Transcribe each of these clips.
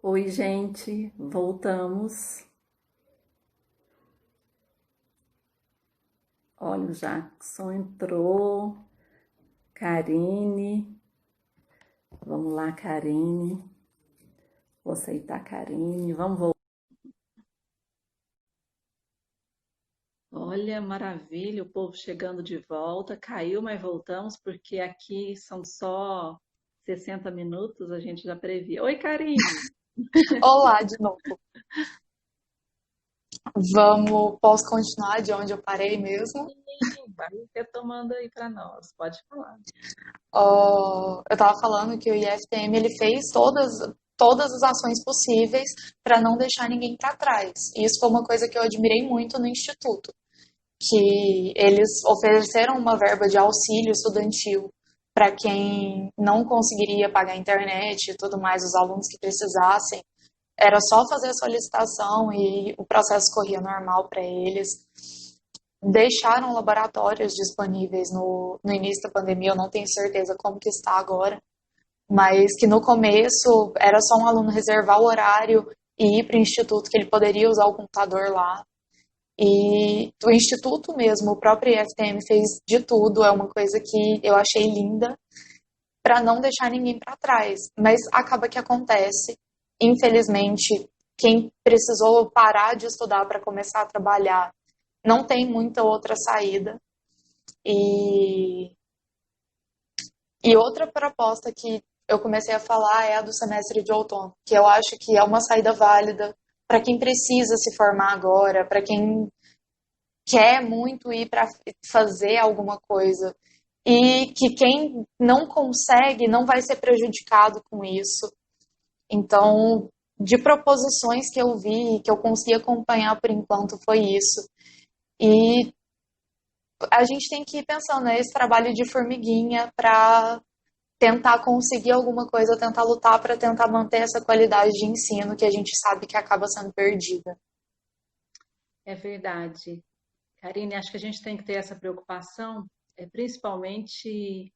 Oi, gente, voltamos. Olha, o Jackson entrou. Karine, vamos lá, Karine. Vou aceitar a Karine. Vamos voltar. Olha, maravilha, o povo chegando de volta. Caiu, mas voltamos, porque aqui são só 60 minutos, a gente já previa. Oi, Karine. Olá de novo. Posso continuar de onde eu parei mesmo? Vai retomando aí para nós, pode falar. Eu estava falando que o IFTM ele fez todas as ações possíveis para não deixar ninguém para trás. E isso foi uma coisa que eu admirei muito no Instituto, que eles ofereceram uma verba de auxílio estudantil para quem não conseguiria pagar a internet e tudo mais, os alunos que precisassem. Era só fazer a solicitação e o processo corria normal para eles. Deixaram laboratórios disponíveis no início da pandemia, eu não tenho certeza como que está agora, mas que no começo era só um aluno reservar o horário e ir para o instituto que ele poderia usar o computador lá. E o instituto mesmo, o próprio IFTM fez de tudo, é uma coisa que eu achei linda para não deixar ninguém para trás, mas acaba que acontece. Infelizmente, quem precisou parar de estudar para começar a trabalhar não tem muita outra saída. E, e outra proposta que eu comecei a falar é a do semestre de outono, que eu acho que é uma saída válida para quem precisa se formar agora, para quem quer muito ir para fazer alguma coisa. E que quem não consegue não vai ser prejudicado com isso. Então, de proposições que eu vi, que eu consegui acompanhar por enquanto, foi isso. E a gente tem que ir pensando, né, esse trabalho de formiguinha para tentar conseguir alguma coisa, tentar lutar para tentar manter essa qualidade de ensino que a gente sabe que acaba sendo perdida. É verdade. Karine, acho que a gente tem que ter essa preocupação, principalmente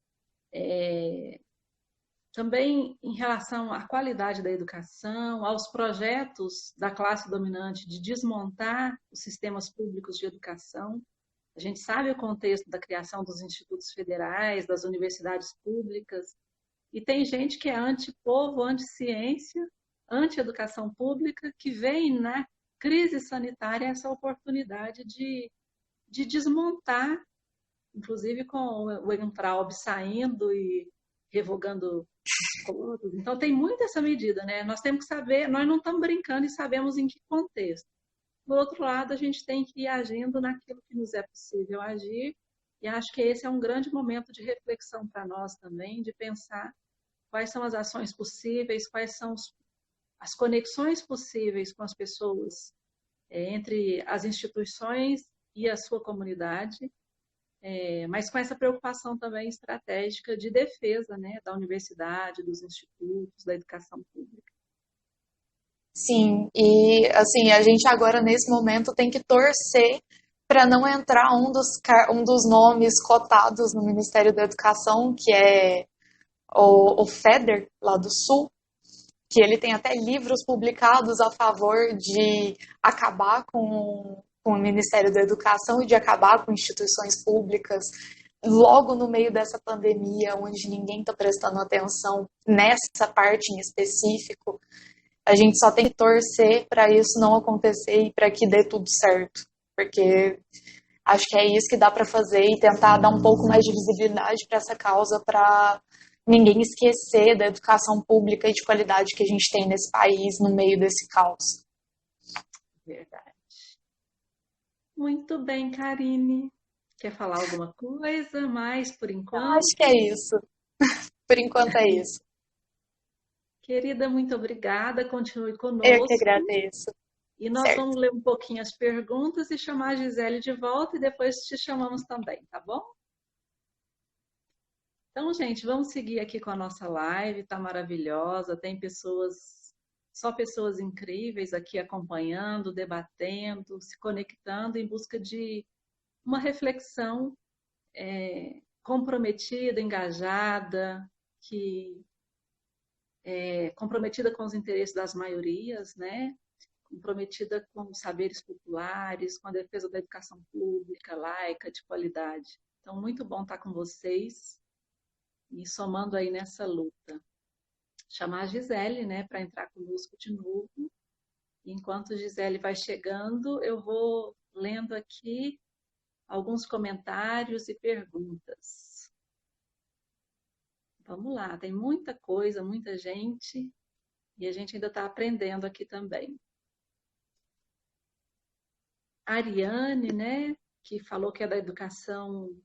também em relação à qualidade da educação, aos projetos da classe dominante de desmontar os sistemas públicos de educação. A gente sabe o contexto da criação dos institutos federais, das universidades públicas, e tem gente que é anti-povo, anti-ciência, anti-educação pública, que vê na crise sanitária essa oportunidade de desmontar, inclusive com o Entraub saindo e revogando os cotos. Então tem muito essa medida, né? Nós temos que saber, nós não estamos brincando e sabemos em que contexto. Do outro lado, a gente tem que ir agindo naquilo que nos é possível agir, e acho que esse é um grande momento de reflexão para nós também, de pensar quais são as ações possíveis, quais são as conexões possíveis com as pessoas, entre as instituições e a sua comunidade, mas com essa preocupação também estratégica de defesa, né, da universidade, dos institutos, da educação pública. Sim, e assim, a gente agora nesse momento tem que torcer para não entrar um dos nomes cotados no Ministério da Educação, que é o FEDER, lá do Sul, que ele tem até livros publicados a favor de acabar com o Ministério da Educação e de acabar com instituições públicas, logo no meio dessa pandemia, onde ninguém está prestando atenção nessa parte em específico. A gente só tem que torcer para isso não acontecer e para que dê tudo certo, porque acho que é isso que dá para fazer e tentar dar um pouco mais de visibilidade para essa causa, para ninguém esquecer da educação pública e de qualidade que a gente tem nesse país no meio desse caos. Verdade. Muito bem, Karine. Quer falar alguma coisa mais por Acho que é enquanto? isso. Por enquanto é isso. Querida, muito obrigada. Continue Eu que conosco. agradeço. E nós Certo. vamos ler um pouquinho as perguntas e chamar a Gisele de volta e depois te chamamos também, tá bom? Então, gente, vamos seguir aqui com a nossa live, tá maravilhosa. Tem pessoas, só pessoas incríveis aqui acompanhando, debatendo, se conectando em busca de uma reflexão comprometida, engajada, que comprometida com os interesses das maiorias, né? Comprometida com os saberes populares, com a defesa da educação pública, laica, de qualidade. Então, muito bom estar com vocês e somando aí nessa luta. Chamar a Gisele, né, para entrar conosco de novo. E enquanto a Gisele vai chegando, eu vou lendo aqui alguns comentários e perguntas. Vamos lá, tem muita coisa, muita gente, e a gente ainda está aprendendo aqui também. A Ariane, né, que falou que é da educação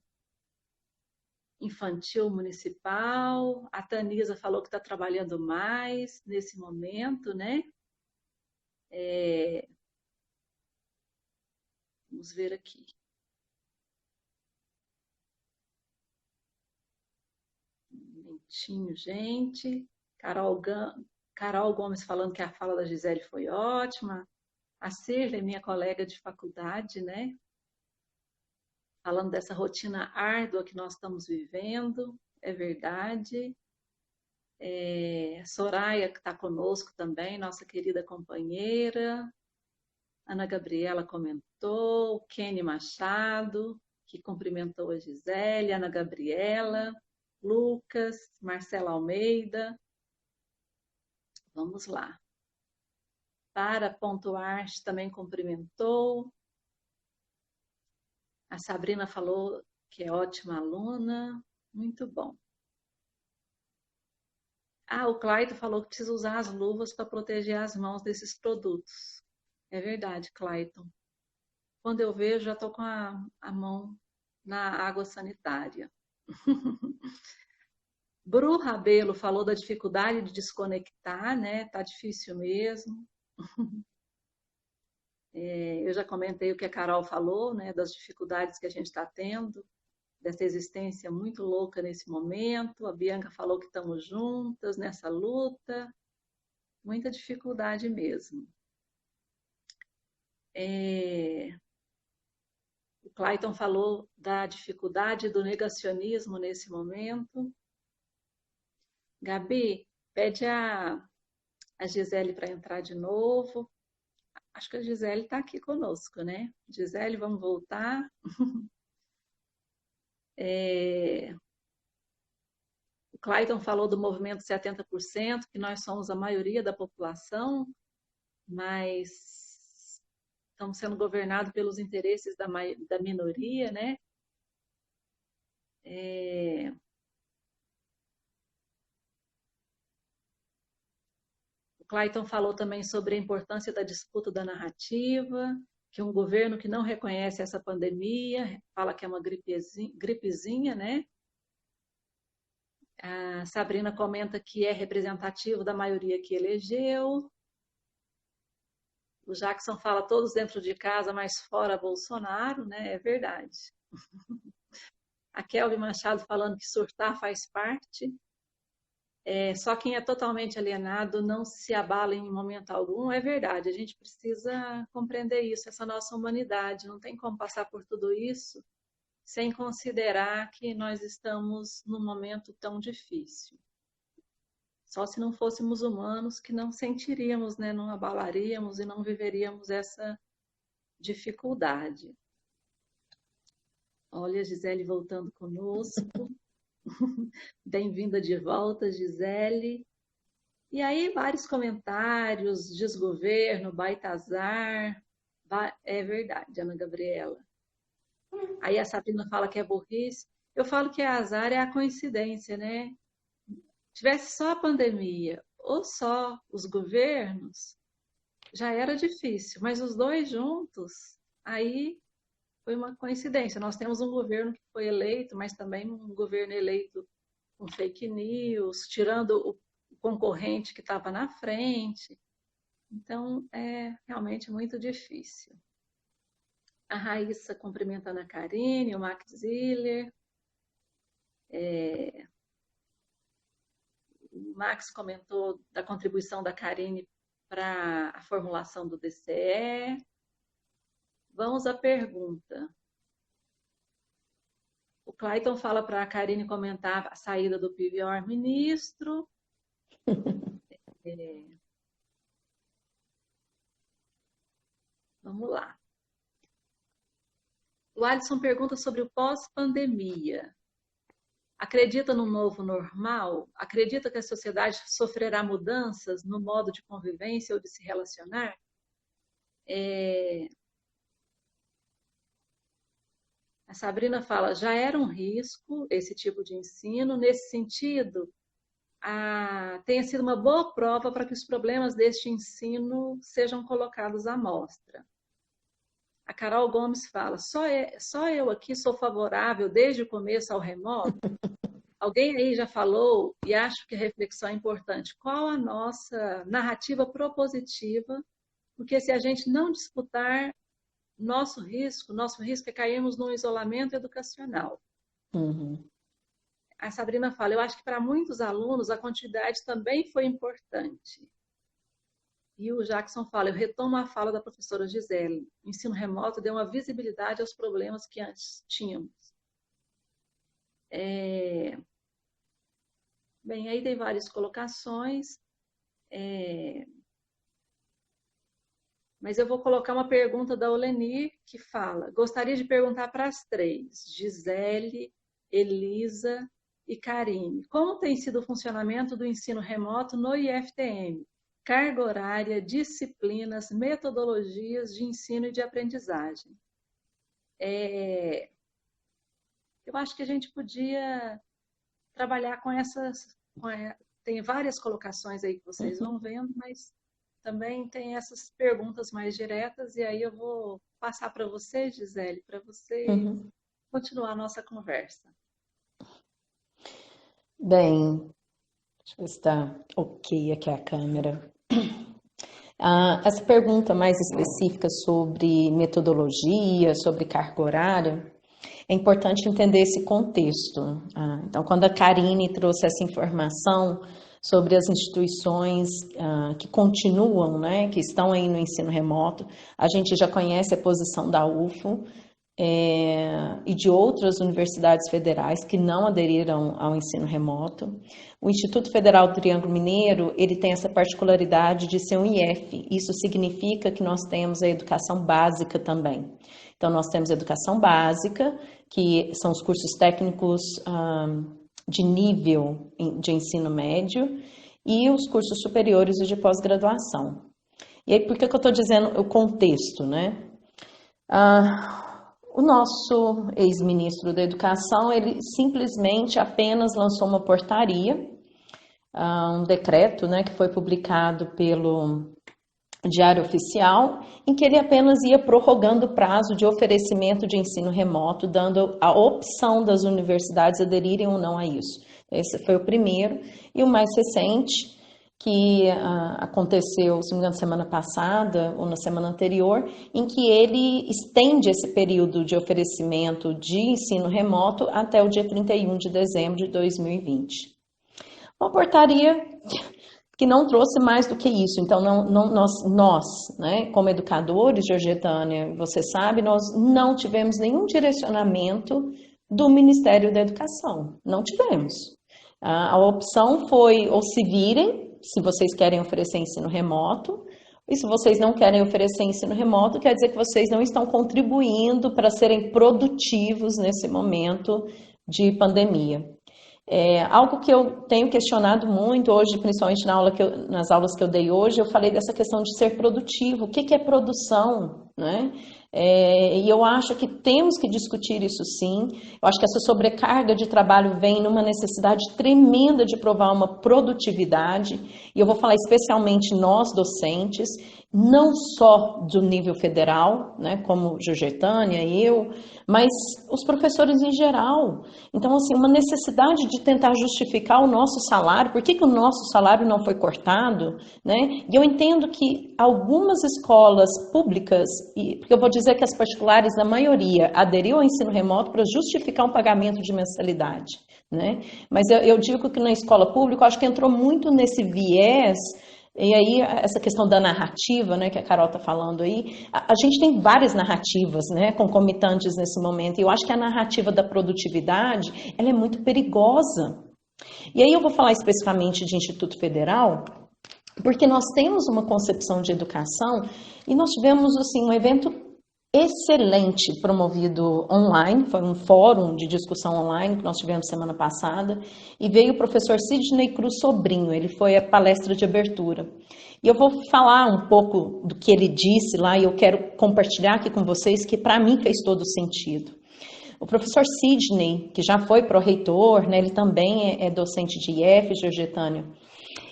infantil municipal. A Tanisa falou que está trabalhando mais nesse momento, né? Vamos ver aqui. Um momentinho, gente. Carol Gomes falando que a fala da Gisele foi ótima. A Cirlei, minha colega de faculdade, né? Falando dessa rotina árdua que nós estamos vivendo, é verdade. Soraya, que está conosco também, nossa querida companheira. Ana Gabriela comentou, Kenny Machado, que cumprimentou a Gisele, Ana Gabriela, Lucas, Marcela Almeida. Vamos lá. Para pontuar, também cumprimentou. A Sabrina falou que é ótima aluna. Muito bom. O Clayton falou que precisa usar as luvas para proteger as mãos desses produtos. É verdade, Clayton. Quando eu vejo, já estou com a mão na água sanitária. Bru Rabelo falou da dificuldade de desconectar, né? Tá difícil mesmo. Eu já comentei o que a Carol falou, né? Das dificuldades que a gente está tendo, dessa existência muito louca nesse momento. A Bianca falou que estamos juntas nessa luta. Muita dificuldade mesmo. O Clayton falou da dificuldade do negacionismo nesse momento. Gabi, pede a Gisele para entrar de novo. Acho que a Gisele está aqui conosco, né? Gisele, vamos voltar. O Clayton falou do movimento 70%, que nós somos a maioria da população, mas estamos sendo governados pelos interesses da minoria, né? O Clayton falou também sobre a importância da disputa da narrativa, que um governo que não reconhece essa pandemia, fala que é uma gripezinha, né? A Sabrina comenta que é representativo da maioria que elegeu. O Jackson fala todos dentro de casa, mas fora Bolsonaro, né? É verdade. A Kelvin Machado falando que surtar faz parte. Só quem é totalmente alienado não se abala em momento algum. É verdade, a gente precisa compreender isso, essa nossa humanidade. Não tem como passar por tudo isso sem considerar que nós estamos num momento tão difícil. Só se não fôssemos humanos que não sentiríamos, né? Não abalaríamos e não viveríamos essa dificuldade. Olha a Gisele voltando conosco. Bem-vinda de volta, Gisele. E aí, vários comentários, desgoverno, baita azar. É verdade, Ana Gabriela. Aí a Sabrina fala que é burrice. Eu falo que azar é a coincidência, né? Tivesse só a pandemia ou só os governos, já era difícil. Mas os dois juntos, aí foi uma coincidência. Nós temos um governo que foi eleito, mas também um governo eleito com fake news, tirando o concorrente que estava na frente. Então, é realmente muito difícil. A Raíssa cumprimentando a Karine, o Max Ziller. O Max comentou da contribuição da Karine para a formulação do DCE. Vamos à pergunta. O Clayton fala para a Karine comentar a saída do pior ministro. É, vamos lá. O Alisson pergunta sobre o pós-pandemia. Acredita no novo normal? Acredita que a sociedade sofrerá mudanças no modo de convivência ou de se relacionar? A Sabrina fala, já era um risco esse tipo de ensino, nesse sentido, tenha sido uma boa prova para que os problemas deste ensino sejam colocados à mostra. A Carol Gomes fala, só eu aqui sou favorável desde o começo ao remoto? Alguém aí já falou, e acho que a reflexão é importante, qual a nossa narrativa propositiva? Porque se a gente não disputar, nosso risco é cairmos num isolamento educacional. Uhum. A Sabrina fala, eu acho que para muitos alunos a continuidade também foi importante. E o Jackson fala, eu retomo a fala da professora Gisele, o ensino remoto deu uma visibilidade aos problemas que antes tínhamos. Bem, aí tem várias colocações, mas eu vou colocar uma pergunta da Olenir, que fala, gostaria de perguntar para as três, Gisele, Elisa e Karine, como tem sido o funcionamento do ensino remoto no IFTM? Carga horária, disciplinas, metodologias de ensino e de aprendizagem. Eu acho que a gente podia trabalhar com essas... Tem várias colocações aí que vocês vão vendo, mas também tem essas perguntas mais diretas, e aí eu vou passar para você, Gisele, para você continuar a nossa conversa. Bem, deixa eu ver se está ok aqui a câmera. Essa pergunta mais específica sobre metodologia, sobre carga horária, é importante entender esse contexto. Então, quando a Karine trouxe essa informação sobre as instituições que continuam, né, que estão aí no ensino remoto, a gente já conhece a posição da UFO e de outras universidades federais que não aderiram ao ensino remoto. O Instituto Federal do Triângulo Mineiro, ele tem essa particularidade de ser um IF. Isso significa que nós temos a educação básica também. Então, nós temos a educação básica, que são os cursos técnicos de nível de ensino médio, e os cursos superiores e de pós-graduação. E aí, por que eu estou dizendo o contexto, né? O nosso ex-ministro da Educação, ele simplesmente apenas lançou uma portaria, um decreto, né, que foi publicado pelo Diário Oficial, em que ele apenas ia prorrogando o prazo de oferecimento de ensino remoto, dando a opção das universidades aderirem ou não a isso. Esse foi o primeiro. E o mais recente, que aconteceu, se não me engano, semana passada ou na semana anterior, em que ele estende esse período de oferecimento de ensino remoto até o dia 31 de dezembro de 2020. Uma portaria que não trouxe mais do que isso. Então, nós, né, como educadores, Georgetânia, você sabe, nós não tivemos nenhum direcionamento do Ministério da Educação. Não tivemos. A opção foi, ou se virem, se vocês querem oferecer ensino remoto, e se vocês não querem oferecer ensino remoto, quer dizer que vocês não estão contribuindo para serem produtivos nesse momento de pandemia. Algo que eu tenho questionado muito hoje, principalmente nas aulas que eu dei hoje, eu falei dessa questão de ser produtivo. O que é produção, né? E eu acho que temos que discutir isso sim. Eu acho que essa sobrecarga de trabalho vem numa necessidade tremenda de provar uma produtividade, e eu vou falar especialmente nós docentes, não só do nível federal, né, como Georgetânia e eu, mas os professores em geral. Então, assim, uma necessidade de tentar justificar o nosso salário, por que o nosso salário não foi cortado, né? E eu entendo que algumas escolas públicas, porque eu vou dizer que as particulares, na maioria, aderiu ao ensino remoto para justificar um pagamento de mensalidade, né? Mas eu digo que na escola pública, eu acho que entrou muito nesse viés. E aí, essa questão da narrativa, né, que a Carol está falando aí, a gente tem várias narrativas, né, concomitantes nesse momento, e eu acho que a narrativa da produtividade, ela é muito perigosa. E aí eu vou falar especificamente de Instituto Federal, porque nós temos uma concepção de educação e nós tivemos assim, um evento excelente promovido online, foi um fórum de discussão online que nós tivemos semana passada, e veio o professor Sidney Cruz Sobrinho, ele foi a palestra de abertura. E eu vou falar um pouco do que ele disse lá e eu quero compartilhar aqui com vocês que para mim fez todo sentido. O professor Sidney, que já foi pró-reitor, né, ele também é docente de IF, Georgetânia,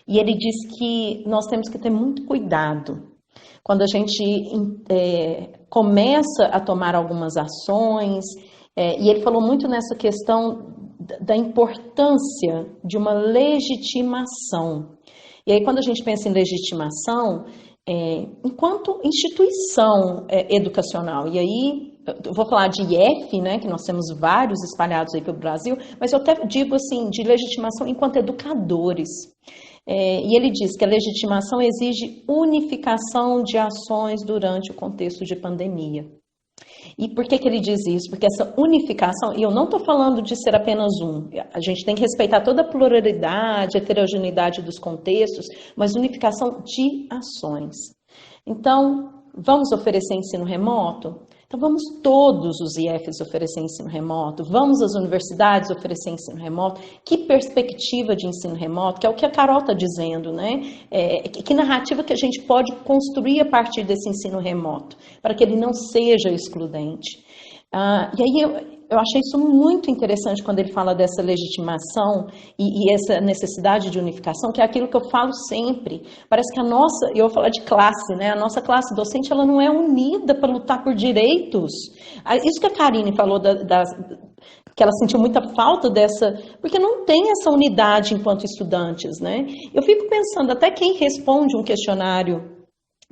e ele diz que nós temos que ter muito cuidado quando a gente começa a tomar algumas ações, e ele falou muito nessa questão da importância de uma legitimação. E aí, quando a gente pensa em legitimação, enquanto instituição educacional, e aí eu vou falar de IF, né, que nós temos vários espalhados aí pelo Brasil, mas eu até digo assim, de legitimação enquanto educadores. E ele diz que a legitimação exige unificação de ações durante o contexto de pandemia. E por que ele diz isso? Porque essa unificação, e eu não estou falando de ser apenas um, a gente tem que respeitar toda a pluralidade, a heterogeneidade dos contextos, mas unificação de ações. Então, vamos oferecer ensino remoto? Então, vamos todos os IFs oferecer ensino remoto, vamos as universidades oferecer ensino remoto. Que perspectiva de ensino remoto, que é o que a Carol está dizendo, né? Que narrativa que a gente pode construir a partir desse ensino remoto, para que ele não seja excludente. E aí eu achei isso muito interessante quando ele fala dessa legitimação e essa necessidade de unificação, que é aquilo que eu falo sempre. Parece que eu vou falar de classe, né? A nossa classe docente, ela não é unida para lutar por direitos. Isso que a Karine falou, que ela sentiu muita falta dessa, porque não tem essa unidade enquanto estudantes, né? Eu fico pensando, até quem responde um questionário,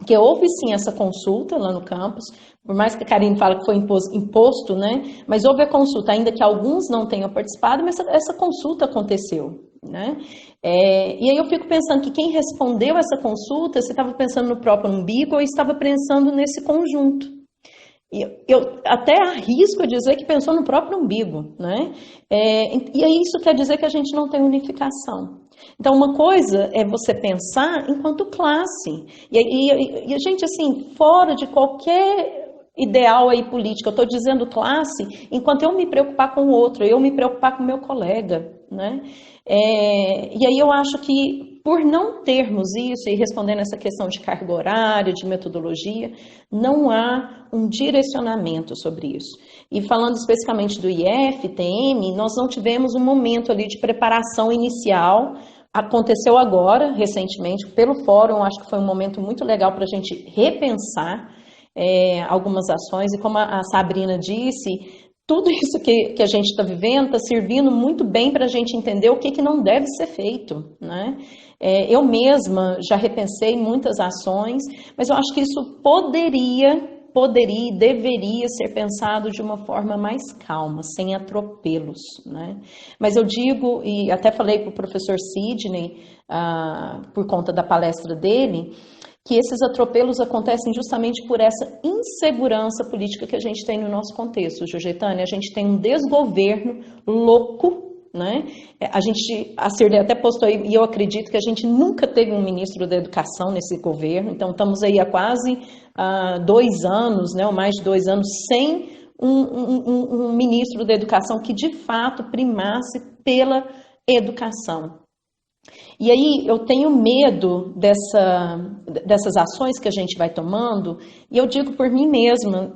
que houve sim essa consulta lá no campus, por mais que a Karine fala que foi imposto, né? Mas houve a consulta, ainda que alguns não tenham participado, mas essa consulta aconteceu, né? E aí eu fico pensando que quem respondeu essa consulta, se estava pensando no próprio umbigo ou estava pensando nesse conjunto. Eu até arrisco a dizer que pensou no próprio umbigo, né? E aí isso quer dizer que a gente não tem unificação. Então, uma coisa é você pensar enquanto classe. E a gente, assim, fora de qualquer ideal aí político, eu estou dizendo classe, enquanto eu me preocupar com o outro, eu me preocupar com o meu colega, né? E aí eu acho que, por não termos isso, e respondendo essa questão de carga horária, de metodologia, não há um direcionamento sobre isso. E falando especificamente do IF, TM, nós não tivemos um momento ali de preparação inicial. Aconteceu agora, recentemente, pelo fórum, acho que foi um momento muito legal para a gente repensar algumas ações, e como a Sabrina disse, tudo isso que a gente está vivendo está servindo muito bem para a gente entender o que não deve ser feito, né? Eu mesma já repensei muitas ações, mas eu acho que isso poderia e deveria ser pensado de uma forma mais calma, sem atropelos, né? Mas eu digo, e até falei para o professor Sidney, por conta da palestra dele, que esses atropelos acontecem justamente por essa insegurança política que a gente tem no nosso contexto, Georgetânia. A gente tem um desgoverno louco, né? A Cirlei até postou aí, e eu acredito que a gente nunca teve um ministro da educação nesse governo, então estamos aí há quase 2 anos, né, ou mais de 2 anos, sem um ministro da educação que de fato primasse pela educação. E aí eu tenho medo dessas ações que a gente vai tomando, e eu digo por mim mesma,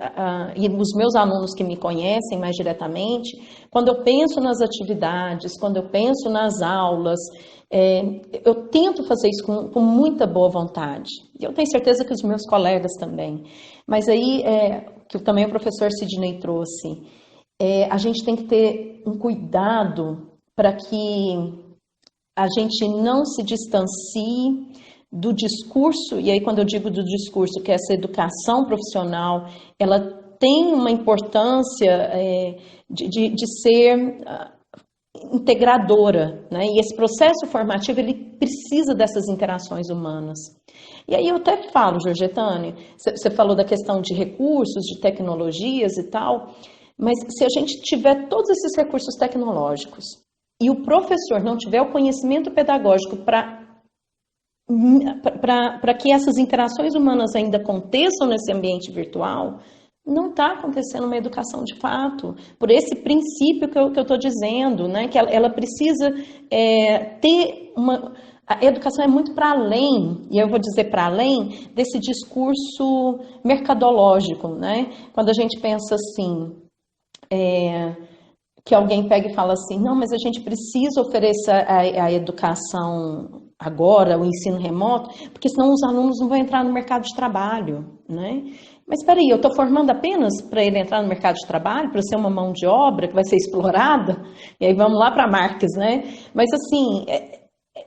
e os meus alunos que me conhecem mais diretamente, quando eu penso nas atividades, quando eu penso nas aulas, eu tento fazer isso com muita boa vontade. E eu tenho certeza que os meus colegas também. Mas aí, que também o professor Sidney trouxe, a gente tem que ter um cuidado para que a gente não se distancie do discurso, e aí quando eu digo do discurso, que essa educação profissional, ela tem uma importância de ser integradora, né? E esse processo formativo, ele precisa dessas interações humanas. E aí eu até falo, Georgetânia, você falou da questão de recursos, de tecnologias e tal, mas se a gente tiver todos esses recursos tecnológicos, e o professor não tiver o conhecimento pedagógico para para que essas interações humanas ainda aconteçam nesse ambiente virtual, não está acontecendo uma educação de fato, por esse princípio que eu estou dizendo, né? Que ela precisa ter uma... A educação é muito para além, e eu vou dizer para além, desse discurso mercadológico, né? Quando a gente pensa assim, que alguém pega e fala assim, não, mas a gente precisa oferecer a educação agora, o ensino remoto, porque senão os alunos não vão entrar no mercado de trabalho, né? Mas espera aí, eu estou formando apenas para ele entrar no mercado de trabalho, para ser uma mão de obra que vai ser explorada? E aí vamos lá para Marx, né? Mas assim,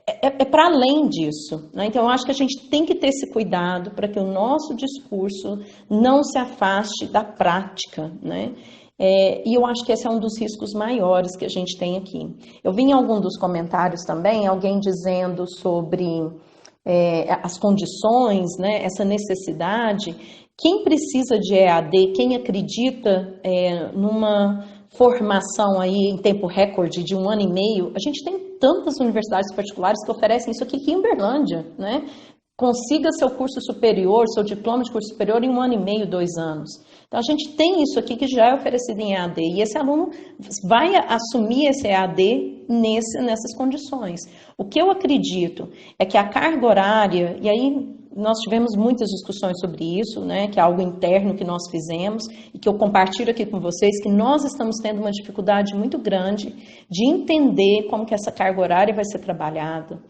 é para além disso, né? Então eu acho que a gente tem que ter esse cuidado para que o nosso discurso não se afaste da prática, né? E eu acho que esse é um dos riscos maiores que a gente tem aqui. Eu vi em algum dos comentários também alguém dizendo sobre as condições, né, essa necessidade. Quem precisa de EAD, quem acredita numa formação aí em tempo recorde de 1 ano e meio, a gente tem tantas universidades particulares que oferecem isso aqui em Uberlândia, né? Consiga seu curso superior, seu diploma de curso superior em 1 ano e meio, 2 anos. Então, a gente tem isso aqui que já é oferecido em EAD, e esse aluno vai assumir esse EAD nessas condições. O que eu acredito é que a carga horária, e aí nós tivemos muitas discussões sobre isso, né, que é algo interno que nós fizemos, e que eu compartilho aqui com vocês, que nós estamos tendo uma dificuldade muito grande de entender como que essa carga horária vai ser trabalhada.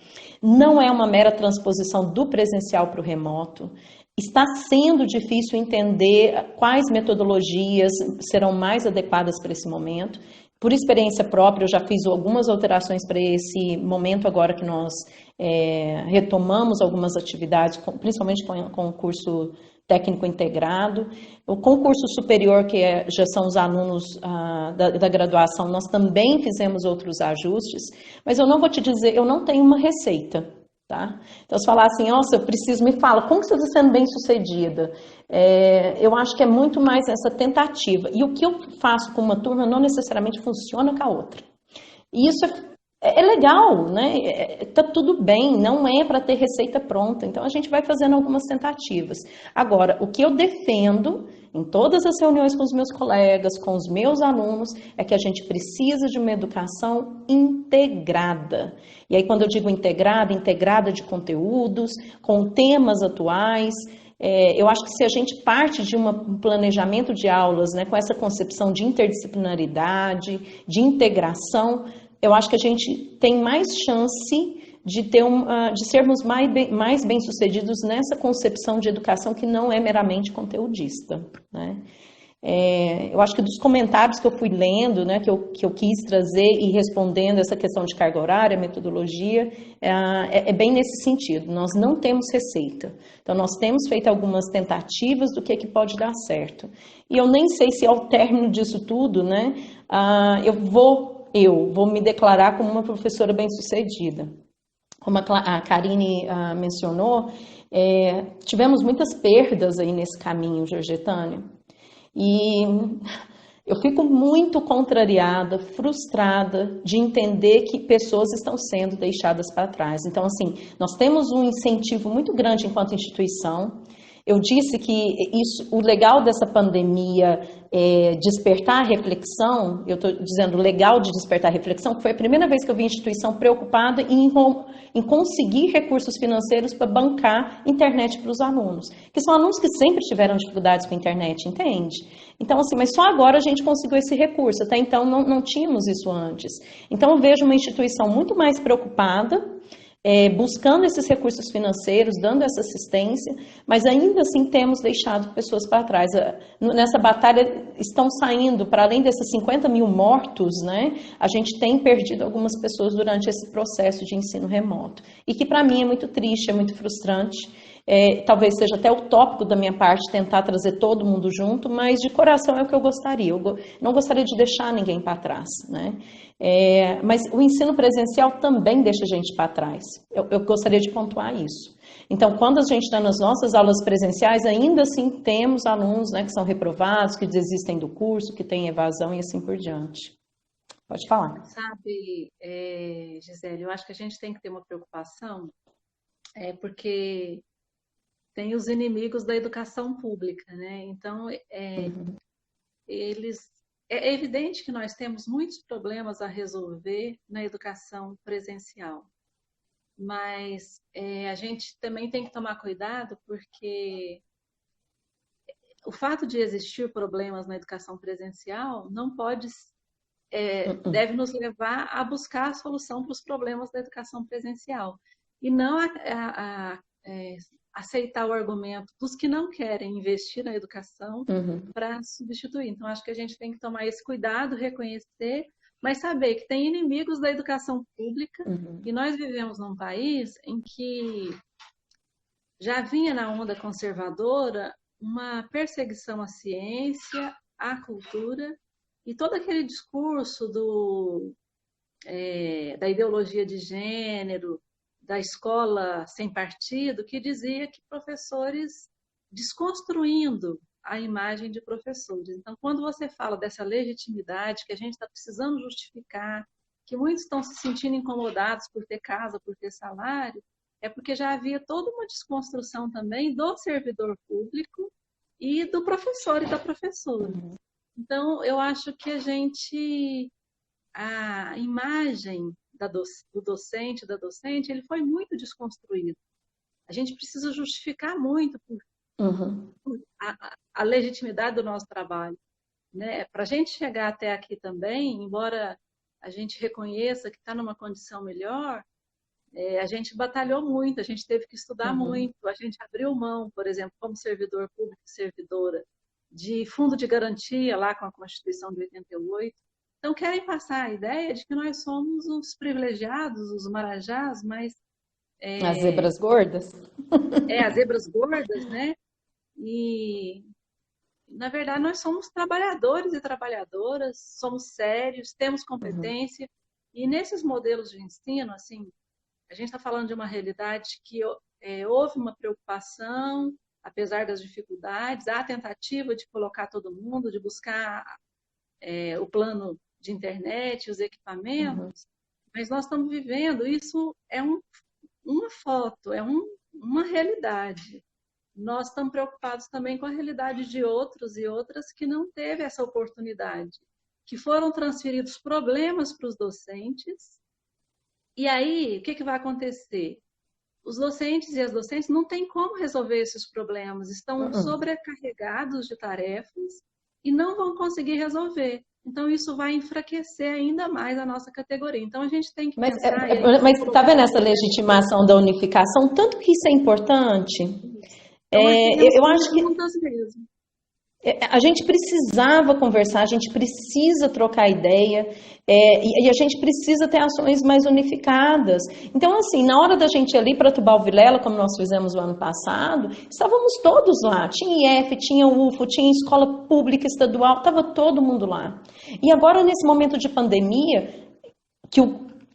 Não é uma mera transposição do presencial para o remoto. Está sendo difícil entender quais metodologias serão mais adequadas para esse momento. Por experiência própria, eu já fiz algumas alterações para esse momento agora que nós retomamos algumas atividades, principalmente com o curso técnico integrado. O concurso superior, que já são os alunos da graduação, nós também fizemos outros ajustes, mas eu não vou te dizer, eu não tenho uma receita. Tá? Então, se falar assim, nossa, eu preciso, me fala, como que você está sendo bem sucedida? Eu acho que é muito mais essa tentativa. E o que eu faço com uma turma não necessariamente funciona com a outra. E isso é legal, né? Tá tudo bem, não é para ter receita pronta. Então, a gente vai fazendo algumas tentativas. Agora, o que eu defendo em todas as reuniões com os meus colegas, com os meus alunos, é que a gente precisa de uma educação integrada. E aí, quando eu digo integrada, integrada de conteúdos, com temas atuais. Eu acho que se a gente parte de um planejamento de aulas, né, com essa concepção de interdisciplinaridade, de integração, eu acho que a gente tem mais chance de sermos mais bem-sucedidos nessa concepção de educação que não é meramente conteudista, né? Eu acho que dos comentários que eu fui lendo, né, que eu quis trazer e respondendo essa questão de carga horária, metodologia, é bem nesse sentido. Nós não temos receita. Então, nós temos feito algumas tentativas do que pode dar certo. E eu nem sei se ao término disso tudo, né, eu vou me declarar como uma professora bem-sucedida. Como a Karine mencionou, tivemos muitas perdas aí nesse caminho, Georgetânia. E eu fico muito contrariada, frustrada de entender que pessoas estão sendo deixadas para trás. Então, assim, nós temos um incentivo muito grande enquanto instituição. Eu disse que o legal dessa pandemia é despertar a reflexão. Eu estou dizendo legal de despertar a reflexão, porque foi a primeira vez que eu vi a instituição preocupada em conseguir recursos financeiros para bancar internet para os alunos, que são alunos que sempre tiveram dificuldades com a internet, entende? Então, assim, mas só agora a gente conseguiu esse recurso, até então não tínhamos isso antes. Então, eu vejo uma instituição muito mais preocupada, buscando esses recursos financeiros, dando essa assistência, mas ainda assim temos deixado pessoas para trás. Nessa batalha estão saindo, para além desses 50 mil mortos, né, a gente tem perdido algumas pessoas durante esse processo de ensino remoto. E que para mim é muito triste, é muito frustrante. Talvez seja até utópico da minha parte tentar trazer todo mundo junto, mas de coração é o que eu gostaria. Eu não gostaria de deixar ninguém para trás, né? Mas o ensino presencial também deixa a gente para trás. Eu gostaria de pontuar isso. Então, quando a gente está nas nossas aulas presenciais, ainda assim temos alunos, né, que são reprovados, que desistem do curso, que têm evasão e assim por diante. Pode falar. Sabe, Gisele, eu acho que a gente tem que ter uma preocupação porque tem os inimigos da educação pública, né? Então, Uhum. é evidente que nós temos muitos problemas a resolver na educação presencial, mas a gente também tem que tomar cuidado porque o fato de existir problemas na educação presencial não pode, Uhum. deve nos levar a buscar a solução para os problemas da educação presencial e não aceitar o argumento dos que não querem investir na educação Uhum. para substituir. Então, acho que a gente tem que tomar esse cuidado, reconhecer, mas saber que tem inimigos da educação pública Uhum. e nós vivemos num país em que já vinha na onda conservadora uma perseguição à ciência, à cultura e todo aquele discurso da ideologia de gênero, da escola sem partido, que dizia que professores desconstruindo a imagem de professores. Então, quando você fala dessa legitimidade que a gente está precisando justificar, que muitos estão se sentindo incomodados por ter casa, por ter salário, é porque já havia toda uma desconstrução também do servidor público e do professor e da professora. Uhum. Então, eu acho que a imagem do docente, da docente, ele foi muito desconstruído. A gente precisa justificar muito Uhum. a legitimidade do nosso trabalho, né? Para a gente chegar até aqui também, embora a gente reconheça que está numa condição melhor, a gente batalhou muito, a gente teve que estudar Uhum. muito, a gente abriu mão, por exemplo, como servidor público e servidora, de fundo de garantia lá com a Constituição de 88. Então, querem passar a ideia de que nós somos os privilegiados, os marajás, mas As zebras gordas? as zebras gordas, né? E, na verdade, nós somos trabalhadores e trabalhadoras, somos sérios, temos Uhum. competência, e nesses modelos de ensino, assim, a gente está falando de uma realidade que houve uma preocupação, apesar das dificuldades, há a tentativa de colocar todo mundo, de buscar o plano de internet, os Uhum. equipamentos, mas nós estamos vivendo, isso é uma foto, uma realidade. Nós estamos preocupados também com a realidade de outros e outras que não teve essa oportunidade, que foram transferidos problemas para os docentes. E aí, o que vai acontecer? Os docentes e as docentes não têm como resolver esses problemas, estão Uhum. sobrecarregados de tarefas e não vão conseguir resolver. Então, isso vai enfraquecer ainda mais a nossa categoria. Então, a gente tem que Mas, pensar, e aí você mas tá colocou vendo uma essa questão, legitimação da unificação? Tanto que isso é importante. então nós teremos Eu acho que perguntas mesmo. a gente precisava conversar, a gente precisa trocar ideia, e a gente precisa ter ações mais unificadas. Então, assim, na hora da gente ir ali para Tubal Vilela, como nós fizemos o ano passado, estávamos todos lá. Tinha IF, tinha UFO, tinha escola pública estadual, estava todo mundo lá. E agora, nesse momento de pandemia,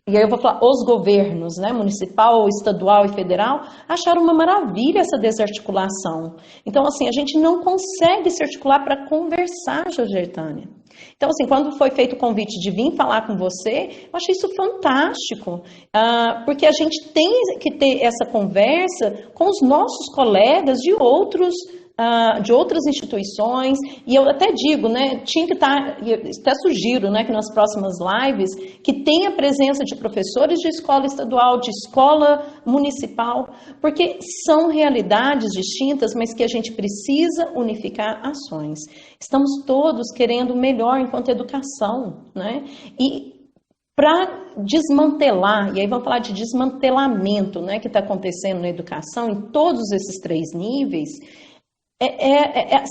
e aí eu vou falar, os governos, né, municipal, estadual e federal, acharam uma maravilha essa desarticulação. Então, assim, a gente não consegue se articular para conversar, Georgetânia. Então, assim, quando foi feito o convite de vir falar com você, eu achei isso fantástico, porque a gente tem que ter essa conversa com os nossos colegas de outras instituições, e eu até digo, né, tinha que estar, até sugiro, né, que nas próximas lives, que tenha presença de professores de escola estadual, de escola municipal, porque são realidades distintas, mas que a gente precisa unificar ações. Estamos todos querendo melhor enquanto educação, né, e para desmantelar, e aí vamos falar de desmantelamento, né, que está acontecendo na educação em todos esses 3 níveis,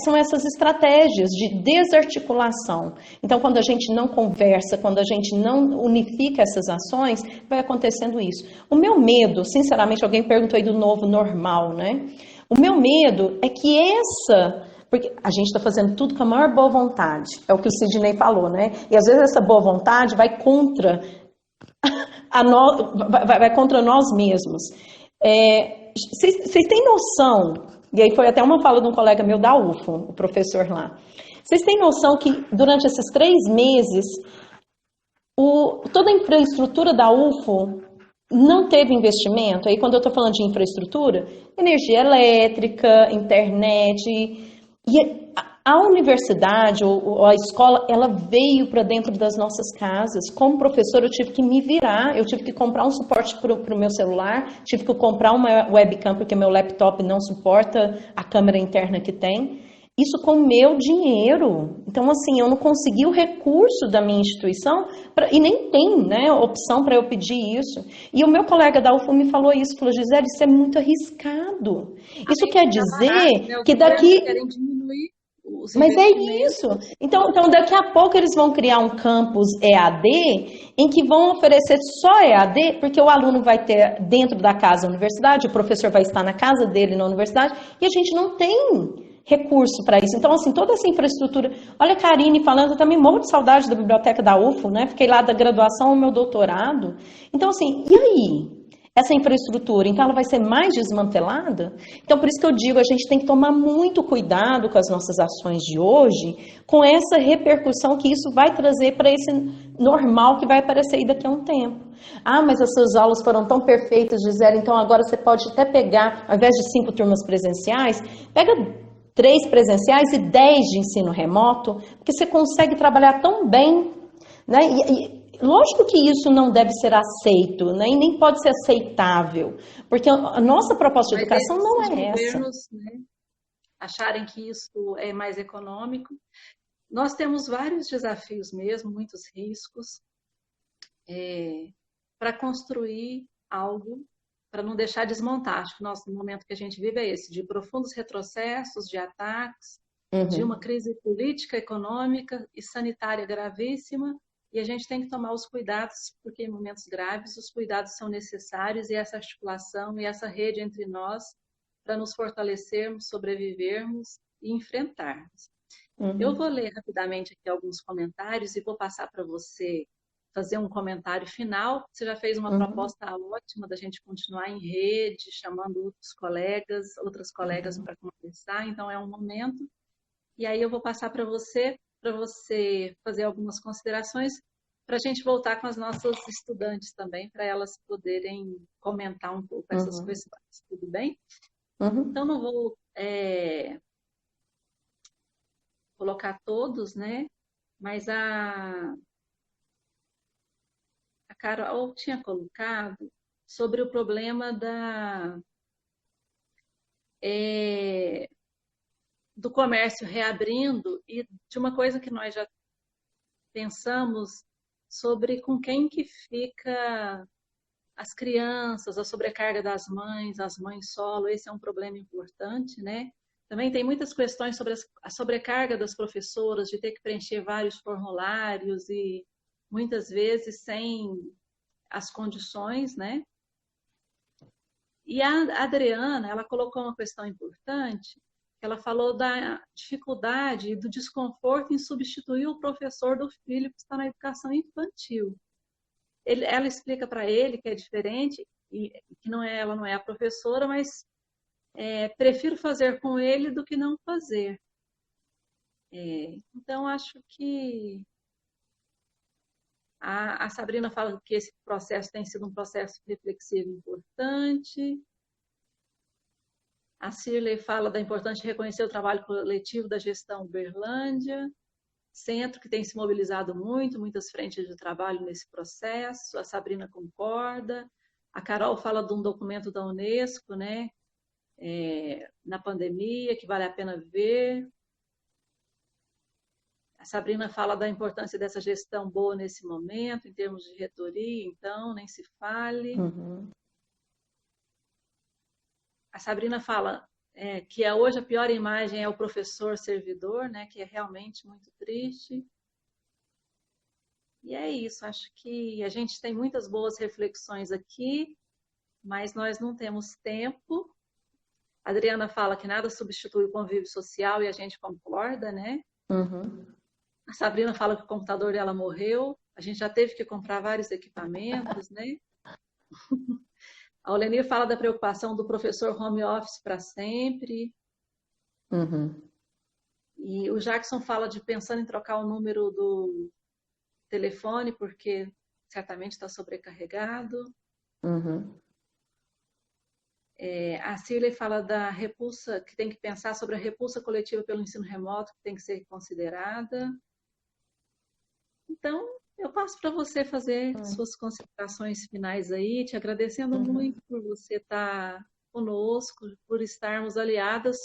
são essas estratégias de desarticulação. Então, quando a gente não conversa, quando a gente não unifica essas ações, vai acontecendo isso. O meu medo, sinceramente, alguém perguntou aí do novo normal, né? O meu medo é que porque a gente está fazendo tudo com a maior boa vontade, é o que o Sidney falou, né? E às vezes essa boa vontade vai contra vai contra nós mesmos. Vocês têm noção, e aí foi até uma fala de um colega meu da UFO, o professor lá, vocês têm noção que durante esses 3 meses, toda a infraestrutura da UFO não teve investimento. Aí quando eu estou falando de infraestrutura, energia elétrica, internet, e a universidade ou a escola, ela veio para dentro das nossas casas. Como professor, eu tive que me virar, eu tive que comprar um suporte para o meu celular, tive que comprar uma webcam, porque meu laptop não suporta a câmera interna que tem. Isso com o meu dinheiro. Então, assim, eu não consegui o recurso da minha instituição e nem tem, né, opção para eu pedir isso. E o meu colega da UFO me falou isso, falou, Gisele, isso é muito arriscado. Isso Além de quer ficar barato, né? dizer Os que governos daqui querem diminuir os mas é investimentos. isso. Então, daqui a pouco eles vão criar um campus EAD em que vão oferecer só EAD, porque o aluno vai ter dentro da casa a universidade, o professor vai estar na casa dele na universidade, e a gente não tem recurso para isso. Então, assim, toda essa infraestrutura. Olha a Karine falando, eu também morro de saudade da biblioteca da UFO, né? Fiquei lá da graduação ao meu doutorado. Então, assim, e aí? Essa infraestrutura, então ela vai ser mais desmantelada? Então, por isso que eu digo, a gente tem que tomar muito cuidado com as nossas ações de hoje, com essa repercussão que isso vai trazer para esse normal que vai aparecer aí daqui a um tempo. Ah, mas as suas aulas foram tão perfeitas, Gisele, então agora você pode até pegar, ao invés de 5 turmas presenciais, pega 3 presenciais e 10 de ensino remoto, porque você consegue trabalhar tão bem, né? Lógico que isso não deve ser aceito, né? E nem pode ser aceitável, porque a nossa proposta de Mas educação não os é essa. governos, né, acharem que isso é mais econômico. Nós temos vários desafios mesmo, muitos riscos, para construir algo, para não deixar desmontar. Acho que o nosso momento que a gente vive é esse, de profundos retrocessos, de ataques, de uma Uhum, crise política, econômica e sanitária gravíssima, e a gente tem que tomar os cuidados, porque em momentos graves os cuidados são necessários, e essa articulação e essa rede entre nós para nos fortalecermos, sobrevivermos e enfrentarmos. Eu vou uhum, ler rapidamente aqui alguns comentários e vou passar para você fazer um comentário final. Você já fez uma uhum, proposta ótima da gente continuar em rede, chamando outros colegas, outras colegas uhum, para conversar, então é um momento. E aí eu vou passar para você fazer algumas considerações, para a gente voltar com as nossas estudantes também, para elas poderem comentar um pouco essas uhum, questões. Tudo bem? Então, uhum, não vou colocar todos, né? Mas a Carol tinha colocado sobre o problema é, do comércio reabrindo e de uma coisa que nós já pensamos sobre com quem que fica as crianças, a sobrecarga das mães, as mães solo, esse é um problema importante, né? Também tem muitas questões sobre a sobrecarga das professoras, de ter que preencher vários formulários e muitas vezes sem as condições, né? E a Adriana, ela colocou uma questão importante, ela falou da dificuldade e do desconforto em substituir o professor do filho que está na educação infantil. Ela explica para ele que é diferente e que não é, ela não é a professora, mas prefiro fazer com ele do que não fazer. Então, acho que a Sabrina fala que esse processo tem sido um processo reflexivo importante. A Cirlei fala da importância de reconhecer o trabalho coletivo da gestão Uberlândia, centro que tem se mobilizado muito, muitas frentes de trabalho nesse processo. A Sabrina concorda. A Carol fala de um documento da Unesco, né, na pandemia, que vale a pena ver. A Sabrina fala da importância dessa gestão boa nesse momento, em termos de reitoria, então, nem se fale. uhum, A Sabrina fala que hoje a pior imagem é o professor servidor, né, que é realmente muito triste. E é isso, acho que a gente tem muitas boas reflexões aqui, mas nós não temos tempo. A Adriana fala que nada substitui o convívio social e a gente concorda, né? uhum. A Sabrina fala que o computador dela morreu, a gente já teve que comprar vários equipamentos, né? A Olenir fala da preocupação do professor home office para sempre. Uhum. E o Jackson fala de pensando em trocar o número do telefone, porque certamente está sobrecarregado. Uhum. A Cirlei fala da repulsa, que tem que pensar sobre a repulsa coletiva pelo ensino remoto, que tem que ser considerada. Então, eu passo para você fazer suas considerações finais aí, te agradecendo Uhum. muito por você estar conosco, por estarmos aliadas